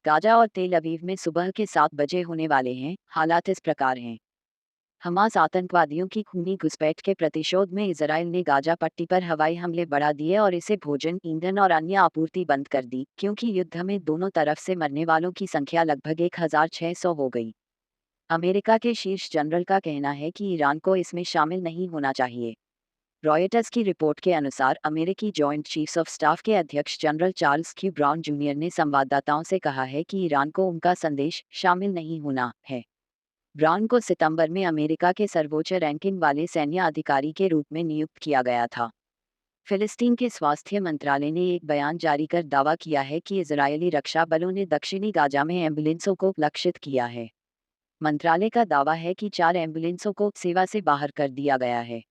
Gaza और तेल अवीव में सुबह के 7 बजे होने वाले हैं। हालात इस प्रकार हैं। हमास आतंकवादियों की खूनी घुसपैठ के प्रतिशोध में इजराइल ने गाजा पट्टी पर हवाई हमले बढ़ा दिए और इसे भोजन, ईंधन और अन्य आपूर्ति बंद कर दी, क्योंकि युद्ध में दोनों तरफ से मरने वालों की संख्या लगभग 1600 हो गई। अमेरिका के शीर्ष जनरल का कहना है कि ईरान को इसमें शामिल नहीं होना चाहिए। रॉयटर्स की रिपोर्ट के अनुसार अमेरिकी जॉइंट चीफ्स ऑफ स्टाफ के अध्यक्ष general Charles Q brown junior ने संवाददाताओं से कहा है कि ईरान को उनका संदेश शामिल नहीं होना है। ब्राउन को सितंबर में अमेरिका के सर्वोच्च रैंकिंग वाले सैन्य अधिकारी के रूप में नियुक्त किया गया था। फिलिस्तीन के स्वास्थ्य मंत्रालय ने एक बयान जारी कर दावा किया है कि इजरायली रक्षा बलों ने दक्षिणी गाजा में एम्बुलेंसों को लक्षित किया है। मंत्रालय का दावा है कि 4 एम्बुलेंसों को सेवा से बाहर कर दिया गया है।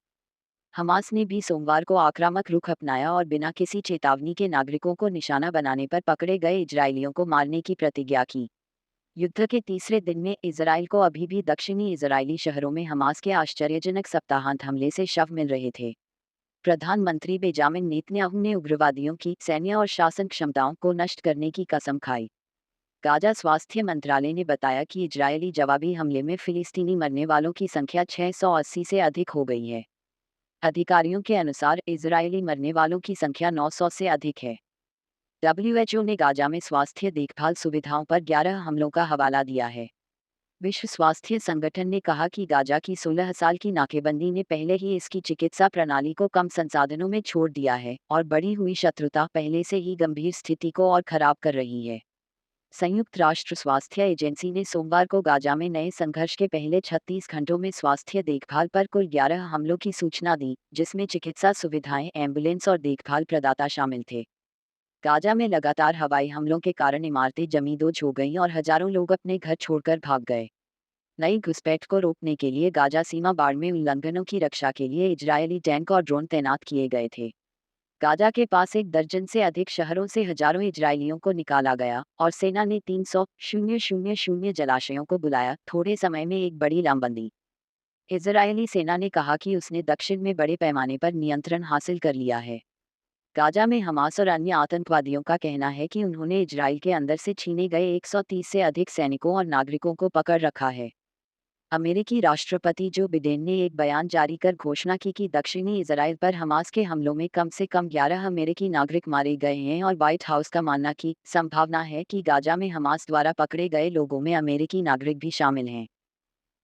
हमास ने भी सोमवार को आक्रामक रुख अपनाया और बिना किसी चेतावनी के नागरिकों को निशाना बनाने पर पकड़े गए इजरायलियों को मारने की प्रतिज्ञा की। युद्ध के तीसरे दिन में इजराइल को अभी भी दक्षिणी इजरायली शहरों में हमास के आश्चर्यजनक सप्ताहांत हमले से शव मिल रहे थे। प्रधानमंत्री बेंजामिन नेतन्याहू ने उग्रवादियों की सैन्य और शासन क्षमताओं को नष्ट करने की कसम खाई। गाजा स्वास्थ्य मंत्रालय ने बताया कि इजरायली जवाबी हमले में फिलिस्तीनी मरने वालों की संख्या 680 से अधिक हो गई है। अधिकारियों के अनुसार इजरायली मरने वालों की संख्या 900 से अधिक है। डब्ल्यूएचओ ने गाजा में स्वास्थ्य देखभाल सुविधाओं पर 11 हमलों का हवाला दिया है। विश्व स्वास्थ्य संगठन ने कहा कि गाजा की 16 साल की नाकेबंदी ने पहले ही इसकी चिकित्सा प्रणाली को कम संसाधनों में छोड़ दिया है और बढ़ी हुई शत्रुता पहले से ही गंभीर स्थिति को और खराब कर रही है। संयुक्त राष्ट्र स्वास्थ्य एजेंसी ने सोमवार को गाजा में नए संघर्ष के पहले 36 घंटों में स्वास्थ्य देखभाल पर कुल 11 हमलों की सूचना दी, जिसमें चिकित्सा सुविधाएं, एम्बुलेंस और देखभाल प्रदाता शामिल थे। गाजा में लगातार हवाई हमलों के कारण इमारतें जमींदोज हो गईं और हजारों लोग अपने घर छोड़कर भाग गए। नई घुसपैठ को रोकने के लिए गाजा सीमा बाड़ में उल्लंघनों की रक्षा के लिए इजरायली टैंक और ड्रोन तैनात किए गए थे। गाजा के पास एक दर्जन से अधिक शहरों से हजारों इजरायलियों को निकाला गया और सेना ने 300,000 जलाशयों को बुलाया। थोड़े समय में एक बड़ी लामबंदी। इजरायली सेना ने कहा कि उसने दक्षिण में बड़े पैमाने पर नियंत्रण हासिल कर लिया है। गाजा में हमास और अन्य आतंकवादियों का कहना है कि उन्होंने इजराइल के अंदर से छीने गए 130 से अधिक सैनिकों और नागरिकों को पकड़ रखा है। अमेरिकी राष्ट्रपति जो बिडेन ने एक बयान जारी कर घोषणा की कि दक्षिणी इजराइल पर हमास के हमलों में कम से कम 11 अमेरिकी नागरिक मारे गए हैं और व्हाइट हाउस का मानना की संभावना है कि गाजा में हमास द्वारा पकड़े गए लोगों में अमेरिकी नागरिक भी शामिल हैं।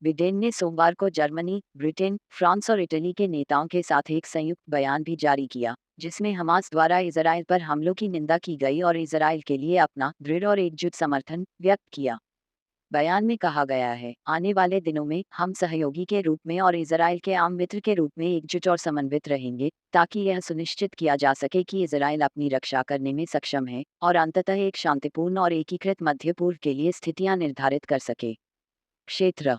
बिडेन ने सोमवार को जर्मनी, ब्रिटेन, फ्रांस और इटली के नेताओं के साथ एक संयुक्त बयान भी जारी किया, जिसमें हमास द्वारा इजराइल पर हमलों की निंदा की गई और इजराइल के लिए अपना दृढ़ और एकजुट समर्थन व्यक्त किया। बयान में कहा गया है, आने वाले दिनों में हम सहयोगी के रूप में और इजराइल के आम मित्र के रूप में एकजुट और समन्वित रहेंगे, ताकि यह सुनिश्चित किया जा सके कि इजराइल अपनी रक्षा करने में सक्षम है और अंततः एक शांतिपूर्ण और एकीकृत मध्य पूर्व के लिए स्थितियां निर्धारित कर सके। क्षेत्र